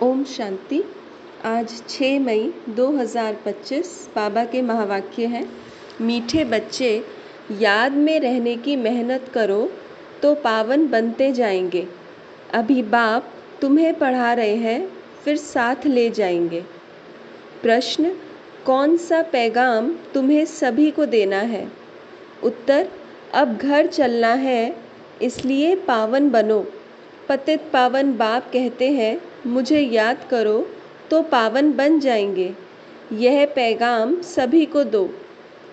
ओम शांति। आज 6 मई 2025 बाबा के महावाक्य हैं। मीठे बच्चे, याद में रहने की मेहनत करो तो पावन बनते जाएंगे। अभी बाप तुम्हें पढ़ा रहे हैं, फिर साथ ले जाएंगे। प्रश्न: कौन सा पैगाम तुम्हें सभी को देना है? उत्तर: अब घर चलना है, इसलिए पावन बनो। पतित पावन बाप कहते हैं, मुझे याद करो तो पावन बन जाएंगे। यह पैगाम सभी को दो।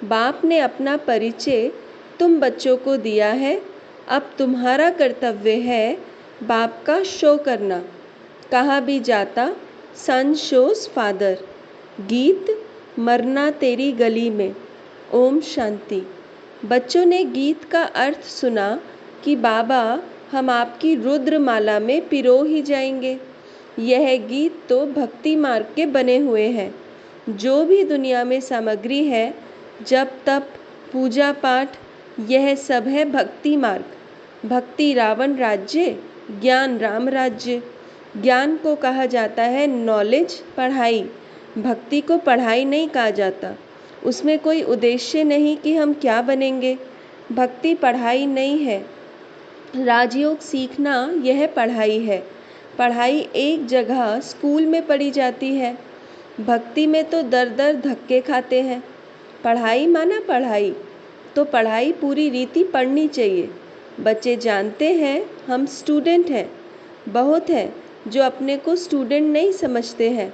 बाप ने अपना परिचय तुम बच्चों को दिया है। अब तुम्हारा कर्तव्य है बाप का शो करना। कहा भी जाता, सन शोज फादर। गीत मरना तेरी गली में। ओम शांति। बच्चों ने गीत का अर्थ सुना कि बाबा हम आपकी रुद्र माला में पिरो ही जाएंगे। यह गीत तो भक्ति मार्ग के बने हुए हैं। जो भी दुनिया में सामग्री है, जप तप पूजा पाठ, यह सब है भक्ति मार्ग। भक्ति रावण राज्य, ज्ञान राम राज्य। ज्ञान को कहा जाता है नॉलेज, पढ़ाई। भक्ति को पढ़ाई नहीं कहा जाता। उसमें कोई उद्देश्य नहीं कि हम क्या बनेंगे। भक्ति पढ़ाई नहीं है। राजयोग सीखना यह पढ़ाई है। पढ़ाई एक जगह स्कूल में पढ़ी जाती है। भक्ति में तो दर दर धक्के खाते हैं। पढ़ाई माना पढ़ाई, तो पढ़ाई पूरी रीति पढ़नी चाहिए। बच्चे जानते हैं हम स्टूडेंट हैं। बहुत हैं जो अपने को स्टूडेंट नहीं समझते हैं,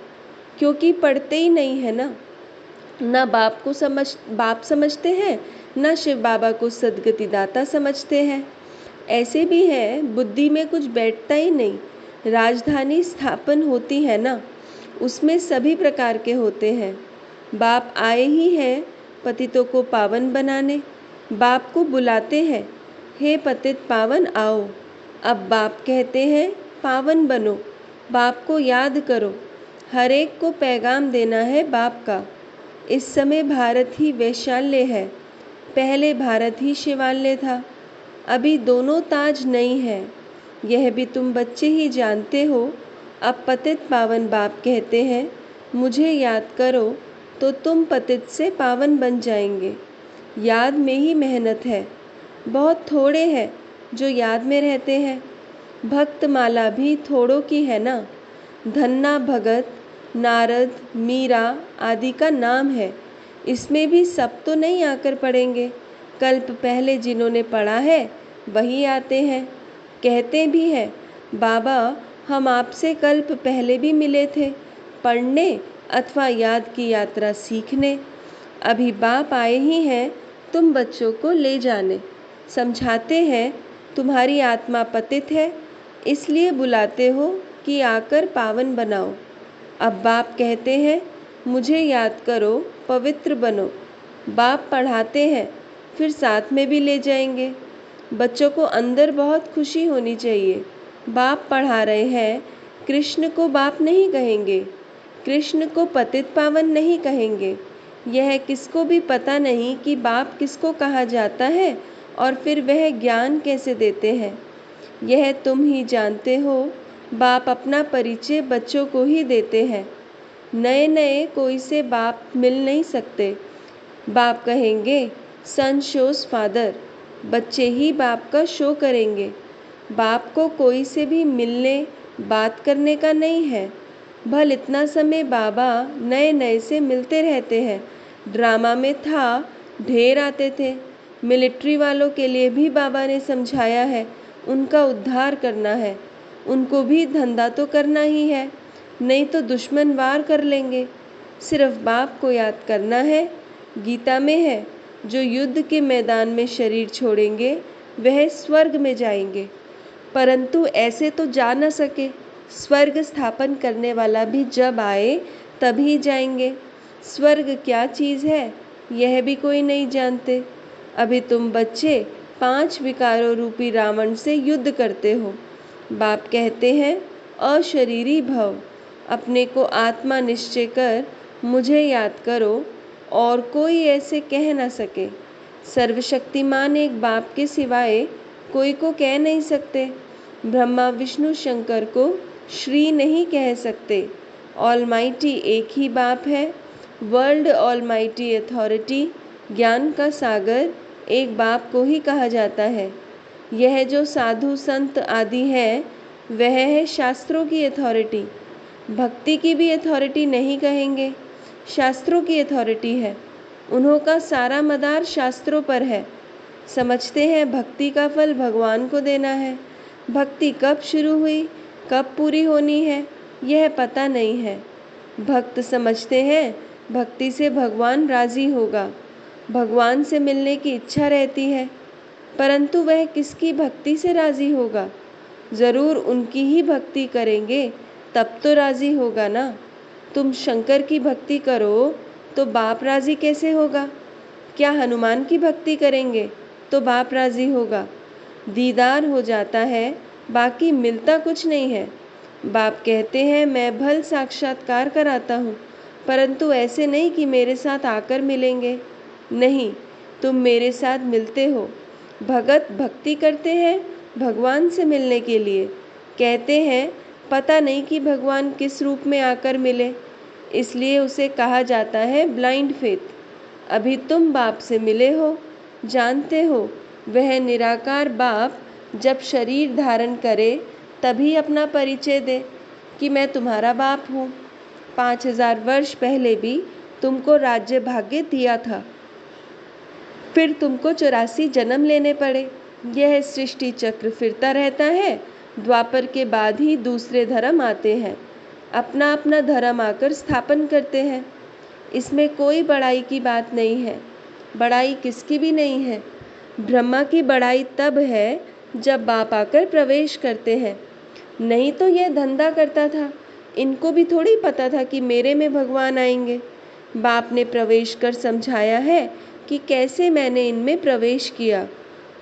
क्योंकि पढ़ते ही नहीं है ना बाप समझते हैं, ना शिव बाबा को सद्गति दाता समझते हैं। ऐसे भी हैं बुद्धि में कुछ बैठता ही नहीं। राजधानी स्थापन होती है ना, उसमें सभी प्रकार के होते हैं। बाप आए ही हैं पतितों को पावन बनाने। बाप को बुलाते हैं, हे पतित पावन आओ। अब बाप कहते हैं पावन बनो। बाप को याद करो। हर एक को पैगाम देना है बाप का। इस समय भारत ही वैशाल्य है, पहले भारत ही शिवालय था। अभी दोनों ताज नहीं है, यह भी तुम बच्चे ही जानते हो। अब पतित पावन बाप कहते हैं, मुझे याद करो तो तुम पतित से पावन बन जाएंगे। याद में ही मेहनत है। बहुत थोड़े हैं जो याद में रहते हैं। भक्त माला भी थोड़ों की है ना। धन्ना भगत, नारद, मीरा आदि का नाम है। इसमें भी सब तो नहीं आकर पढ़ेंगे। कल्प पहले जिन्होंने पढ़ा है वही आते हैं। कहते भी हैं, बाबा हम आपसे कल्प पहले भी मिले थे, पढ़ने अथवा याद की यात्रा सीखने। अभी बाप आए ही हैं तुम बच्चों को ले जाने। समझाते हैं तुम्हारी आत्मा पतित है, इसलिए बुलाते हो कि आकर पावन बनाओ। अब बाप कहते हैं, मुझे याद करो, पवित्र बनो। बाप पढ़ाते हैं, फिर साथ में भी ले जाएंगे। बच्चों को अंदर बहुत खुशी होनी चाहिए। बाप पढ़ा रहे हैं। कृष्ण को बाप नहीं कहेंगे, कृष्ण को पतित पावन नहीं कहेंगे। यह किसको भी पता नहीं कि बाप किसको कहा जाता है और फिर वह ज्ञान कैसे देते हैं। यह तुम ही जानते हो। बाप अपना परिचय बच्चों को ही देते हैं। नए नए कोई से बाप मिल नहीं सकते। बाप कहेंगे सन शोज फादर। बच्चे ही बाप का शो करेंगे। बाप को कोई से भी मिलने बात करने का नहीं है। भल इतना समय बाबा नए नए से मिलते रहते हैं। ड्रामा में था, ढेर आते थे। मिलिट्री वालों के लिए भी बाबा ने समझाया है, उनका उद्धार करना है। उनको भी धंधा तो करना ही है, नहीं तो दुश्मन वार कर लेंगे। सिर्फ बाप को याद करना है। गीता में है, जो युद्ध के मैदान में शरीर छोड़ेंगे वह स्वर्ग में जाएंगे। परंतु ऐसे तो जा न सके। स्वर्ग स्थापन करने वाला भी जब आए तभी जाएंगे। स्वर्ग क्या चीज़ है यह भी कोई नहीं जानते। अभी तुम बच्चे 5 विकारों रूपी रावण से युद्ध करते हो। बाप कहते हैं, अशरीरी भव। अपने को आत्मा निश्चय कर मुझे याद करो, और कोई ऐसे कह न सके। सर्वशक्तिमान एक बाप के सिवाय कोई को कह नहीं सकते। ब्रह्मा विष्णु शंकर को श्री नहीं कह सकते। ऑलमाइटी एक ही बाप है। वर्ल्ड ऑलमाइटी अथॉरिटी, ज्ञान का सागर, एक बाप को ही कहा जाता है। यह जो साधु संत आदि है वह है शास्त्रों की अथॉरिटी। भक्ति की भी अथॉरिटी नहीं कहेंगे, शास्त्रों की अथॉरिटी है। उन्हों का सारा मदार शास्त्रों पर है। समझते हैं भक्ति का फल भगवान को देना है। भक्ति कब शुरू हुई, कब पूरी होनी है, यह पता नहीं है। भक्त समझते हैं भक्ति से भगवान राजी होगा, भगवान से मिलने की इच्छा रहती है, परंतु वह किसकी भक्ति से राजी होगा? ज़रूर उनकी ही भक्ति करेंगे तब तो राजी होगा ना। तुम शंकर की भक्ति करो तो बाप राजी कैसे होगा? क्या हनुमान की भक्ति करेंगे तो बाप राजी होगा? दीदार हो जाता है, बाकी मिलता कुछ नहीं है। बाप कहते हैं मैं भल साक्षात्कार कराता हूँ, परंतु ऐसे नहीं कि मेरे साथ आकर मिलेंगे। नहीं, तुम मेरे साथ मिलते हो। भगत भक्ति करते हैं भगवान से मिलने के लिए। कहते हैं पता नहीं कि भगवान किस रूप में आकर मिले, इसलिए उसे कहा जाता है ब्लाइंड फेथ। अभी तुम बाप से मिले हो, जानते हो वह निराकार बाप जब शरीर धारण करे तभी अपना परिचय दे कि मैं तुम्हारा बाप हूँ। 5000 वर्ष पहले भी तुमको राज्य भाग्य दिया था, फिर तुमको 84 जन्म लेने पड़े। यह सृष्टि चक्र फिरता रहता है। द्वापर के बाद ही दूसरे धर्म आते हैं, अपना अपना धर्म आकर स्थापन करते हैं। इसमें कोई बड़ाई की बात नहीं है, बड़ाई किसकी भी नहीं है। ब्रह्मा की बड़ाई तब है जब बाप आकर प्रवेश करते हैं, नहीं तो यह धंधा करता था। इनको भी थोड़ी पता था कि मेरे में भगवान आएंगे। बाप ने प्रवेश कर समझाया है कि कैसे मैंने इनमें प्रवेश किया,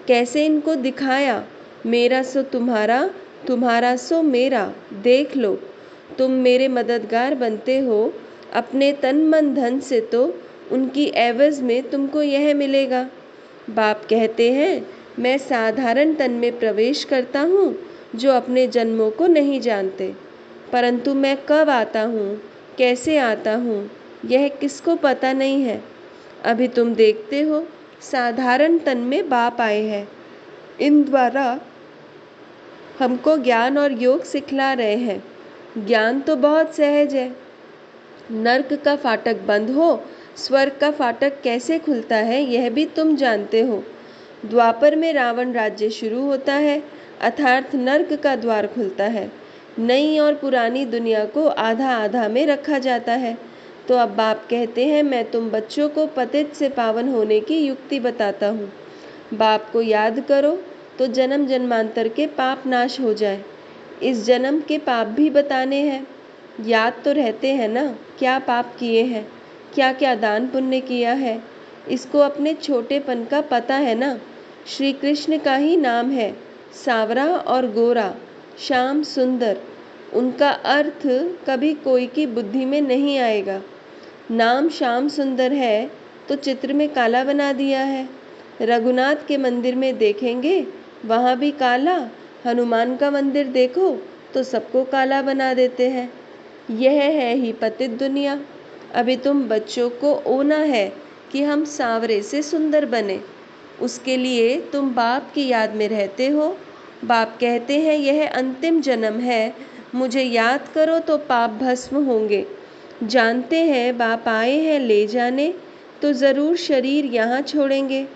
कैसे इनको दिखाया। मेरा सो तुम्हारा, तुम्हारा सो मेरा, देख लो। तुम मेरे मददगार बनते हो अपने तन मन धन से, तो उनकी एवज में तुमको यह मिलेगा। बाप कहते हैं मैं साधारण तन में प्रवेश करता हूँ जो अपने जन्मों को नहीं जानते, परंतु मैं कब आता हूँ, कैसे आता हूँ, यह किसको पता नहीं है। अभी तुम देखते हो साधारण तन में बाप आए हैं। इन द्वारा हमको ज्ञान और योग सिखला रहे हैं। ज्ञान तो बहुत सहज है। नर्क का फाटक बंद हो, स्वर्ग का फाटक कैसे खुलता है यह भी तुम जानते हो। द्वापर में रावण राज्य शुरू होता है, अर्थात नर्क का द्वार खुलता है। नई और पुरानी दुनिया को आधा आधा में रखा जाता है। तो अब बाप कहते हैं मैं तुम बच्चों को पतित से पावन होने की युक्ति बताता हूँ। बाप को याद करो तो जन्म जन्मांतर के पाप नाश हो जाए। इस जन्म के पाप भी बताने हैं। याद तो रहते हैं ना, क्या पाप किए हैं, क्या क्या दान पुण्य किया है, इसको अपने छोटेपन का पता है ना। श्री कृष्ण का ही नाम है सावरा और गोरा, श्याम सुंदर। उनका अर्थ कभी कोई की बुद्धि में नहीं आएगा। नाम श्याम सुंदर है तो चित्र में काला बना दिया है। रघुनाथ के मंदिर में देखेंगे वहाँ भी काला, हनुमान का मंदिर देखो तो सबको काला बना देते हैं। यह है ही पतित दुनिया। अभी तुम बच्चों को ओना है कि हम सांवरे से सुंदर बने, उसके लिए तुम बाप की याद में रहते हो। बाप कहते हैं यह अंतिम जन्म है, मुझे याद करो तो पाप भस्म होंगे। जानते हैं बाप आए हैं ले जाने, तो ज़रूर शरीर यहाँ छोड़ेंगे,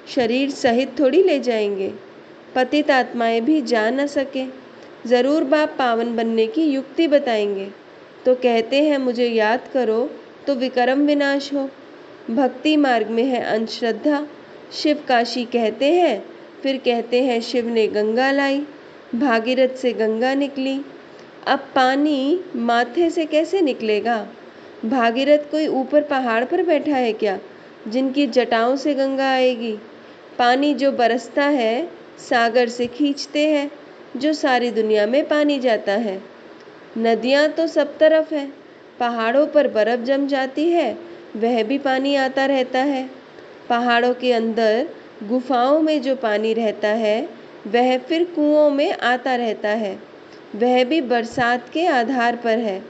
शरीर सहित थोड़ी ले जाएंगे। पतित आत्माएं भी जा न सके, ज़रूर बाप पावन बनने की युक्ति बताएंगे। तो कहते हैं मुझे याद करो तो विकर्म विनाश हो। भक्ति मार्ग में है अंधश्रद्धा। शिव काशी कहते हैं, फिर कहते हैं शिव ने गंगा लाई, भागीरथ से गंगा निकली। अब पानी माथे से कैसे निकलेगा? भागीरथ कोई ऊपर पहाड़ पर बैठा है क्या जिनकी जटाओं से गंगा आएगी? पानी जो बरसता है सागर से खींचते हैं, जो सारी दुनिया में पानी जाता है। नदियाँ तो सब तरफ है, पहाड़ों पर बर्फ जम जाती है, वह भी पानी आता रहता है। पहाड़ों के अंदर गुफाओं में जो पानी रहता है वह फिर कुओं में आता रहता है। वह भी बरसात के आधार पर है।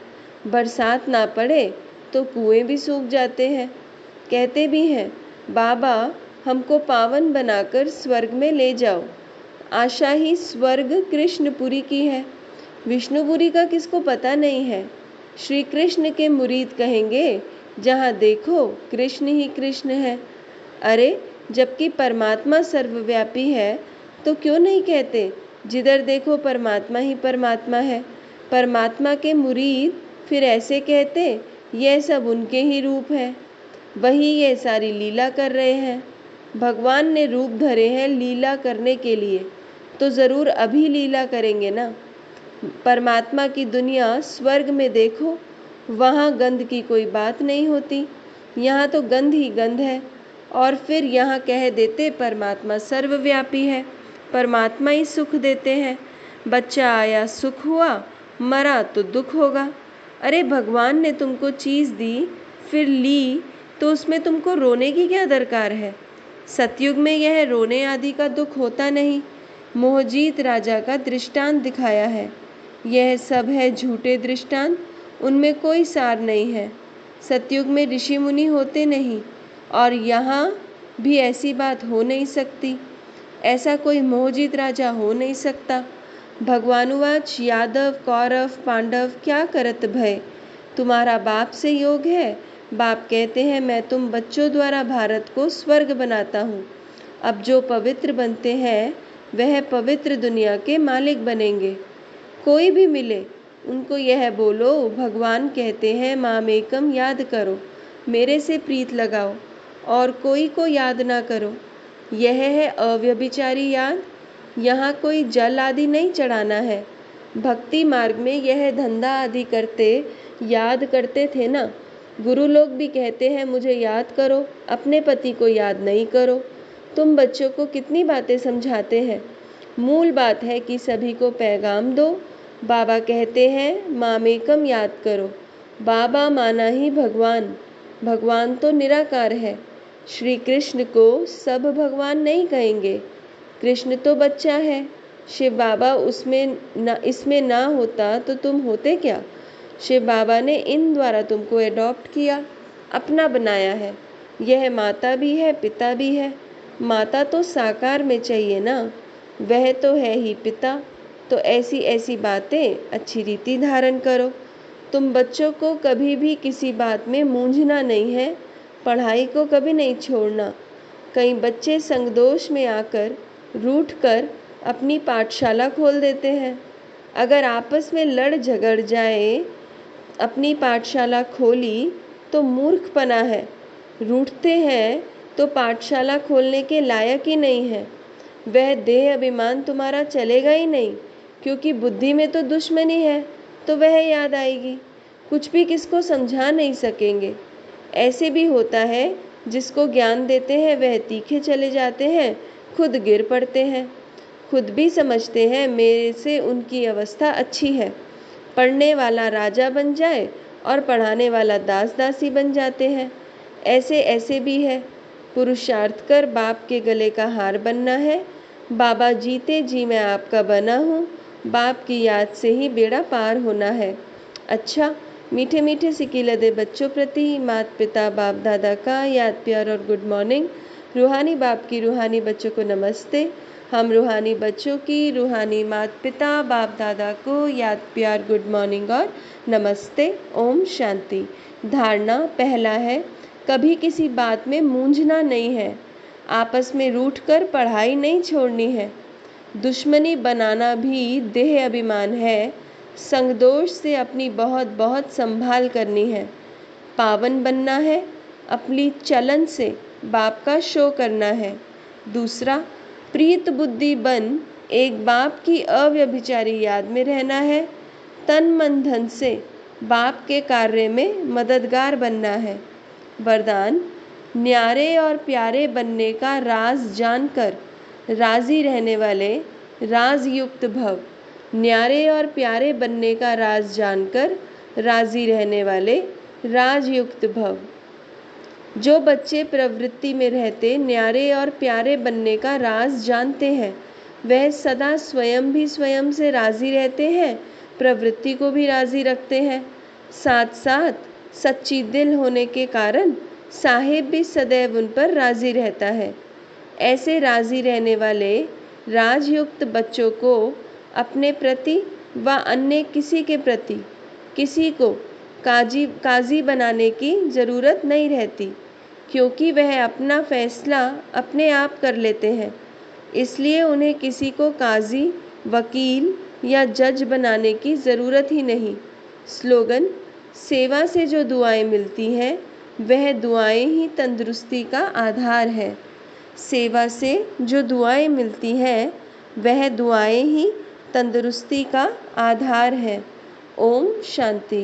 बरसात ना पड़े तो कुएं भी सूख जाते हैं। कहते भी हैं, बाबा हमको पावन बनाकर स्वर्ग में ले जाओ। आशा ही स्वर्ग कृष्णपुरी की है, विष्णुपुरी का किसको पता नहीं है। श्री कृष्ण के मुरीद कहेंगे, जहाँ देखो कृष्ण ही कृष्ण है। अरे जबकि परमात्मा सर्वव्यापी है तो क्यों नहीं कहते, जिधर देखो परमात्मा ही परमात्मा है। परमात्मा के मुरीद फिर ऐसे कहते, यह सब उनके ही रूप है, वही ये सारी लीला कर रहे हैं। भगवान ने रूप धरे हैं लीला करने के लिए, तो ज़रूर अभी लीला करेंगे ना। परमात्मा की दुनिया स्वर्ग में देखो, वहाँ गंध की कोई बात नहीं होती, यहाँ तो गंध ही गंध है। और फिर यहाँ कह देते परमात्मा सर्वव्यापी है, परमात्मा ही सुख देते हैं। बच्चा आया सुख हुआ, मरा तो दुख होगा। अरे भगवान ने तुमको चीज़ दी फिर ली, तो उसमें तुमको रोने की क्या दरकार है। सतयुग में यह रोने आदि का दुख होता नहीं। मोहजीत राजा का दृष्टांत दिखाया है। यह सब है झूठे दृष्टांत, उनमें कोई सार नहीं है। सतयुग में ऋषि मुनि होते नहीं, और यहाँ भी ऐसी बात हो नहीं सकती। ऐसा कोई मोहजीत राजा हो नहीं सकता। भगवानुवाच, यादव कौरव पांडव क्या करत भय, तुम्हारा बाप से योग है। बाप कहते हैं, मैं तुम बच्चों द्वारा भारत को स्वर्ग बनाता हूँ। अब जो पवित्र बनते हैं वह पवित्र दुनिया के मालिक बनेंगे। कोई भी मिले उनको यह बोलो, भगवान कहते हैं मामेकम याद करो, मेरे से प्रीत लगाओ और कोई को याद ना करो। यह है अव्यभिचारी याद। यहाँ कोई जल आदि नहीं चढ़ाना है। भक्ति मार्ग में यह धंधा आदि करते याद करते थे ना। गुरु लोग भी कहते हैं मुझे याद करो, अपने पति को याद नहीं करो। तुम बच्चों को कितनी बातें समझाते हैं। मूल बात है कि सभी को पैगाम दो। बाबा कहते हैं मामेकम याद करो। बाबा माना ही भगवान, भगवान तो निराकार है। श्री कृष्ण को सब भगवान नहीं कहेंगे, कृष्ण तो बच्चा है। शिव बाबा इसमें ना होता तो तुम होते क्या। शिव बाबा ने इन द्वारा तुमको एडॉप्ट किया, अपना बनाया है। यह माता भी है पिता भी है। माता तो साकार में चाहिए ना, वह तो है ही पिता। तो ऐसी ऐसी बातें अच्छी रीति धारण करो। तुम बच्चों को कभी भी किसी बात में मूंझना नहीं है, पढ़ाई को कभी नहीं छोड़ना। कई बच्चे संगदोष में आकर रूठ कर अपनी पाठशाला खोल देते हैं। अगर आपस में लड़ झगड़ जाए, अपनी पाठशाला खोली तो मूर्खपना है। रूठते हैं तो पाठशाला खोलने के लायक ही नहीं है। वह देह अभिमान तुम्हारा चलेगा ही नहीं, क्योंकि बुद्धि में तो दुश्मनी है, तो वह याद आएगी। कुछ भी किसको समझा नहीं सकेंगे। ऐसे भी होता है जिसको ज्ञान देते हैं वह तीखे चले जाते हैं, खुद गिर पड़ते हैं। खुद भी समझते हैं मेरे से उनकी अवस्था अच्छी है। पढ़ने वाला राजा बन जाए और पढ़ाने वाला दास दासी बन जाते हैं। ऐसे ऐसे भी है। पुरुषार्थ कर बाप के गले का हार बनना है। बाबा जीते जी मैं आपका बना हूँ, बाप की याद से ही बेड़ा पार होना है। अच्छा, मीठे मीठे सिकीलदे बच्चों प्रति माता पिता बाप दादा का याद प्यार और गुड मॉर्निंग। रूहानी बाप की रूहानी बच्चों को नमस्ते। हम रूहानी बच्चों की रूहानी माता पिता बाप दादा को याद प्यार गुड मॉर्निंग और नमस्ते। ओम शांति। धारणा पहला है, कभी किसी बात में मूंझना नहीं है। आपस में रूठकर पढ़ाई नहीं छोड़नी है। दुश्मनी बनाना भी देह अभिमान है। संगदोष से अपनी बहुत बहुत संभाल करनी है। पावन बनना है, अपनी चलन से बाप का शो करना है। दूसरा, प्रीत बुद्धि बन एक बाप की अव्यभिचारी याद में रहना है। तन मन धन से बाप के कार्य में मददगार बनना है। वरदान, न्यारे और प्यारे बनने का राज जानकर राजी रहने वाले राजयुक्त भव। न्यारे और प्यारे बनने का राज जानकर राजी रहने वाले राजयुक्त भव। जो बच्चे प्रवृत्ति में रहते न्यारे और प्यारे बनने का राज जानते हैं, वह सदा स्वयं भी स्वयं से राज़ी रहते हैं, प्रवृत्ति को भी राज़ी रखते हैं। साथ साथ सच्ची दिल होने के कारण साहेब भी सदैव उन पर राज़ी रहता है। ऐसे राज़ी रहने वाले राजयुक्त बच्चों को अपने प्रति व अन्य किसी के प्रति किसी को काजी बनाने की ज़रूरत नहीं रहती, क्योंकि वह अपना फैसला अपने आप कर लेते हैं। इसलिए उन्हें किसी को काजी, वकील या जज बनाने की ज़रूरत ही नहीं। स्लोगन: सेवा से जो दुआएं मिलती हैं वह दुआएं ही तंदुरुस्ती का आधार है। सेवा से जो दुआएं मिलती हैं वह दुआएं ही तंदुरुस्ती का आधार है। ओम शांति।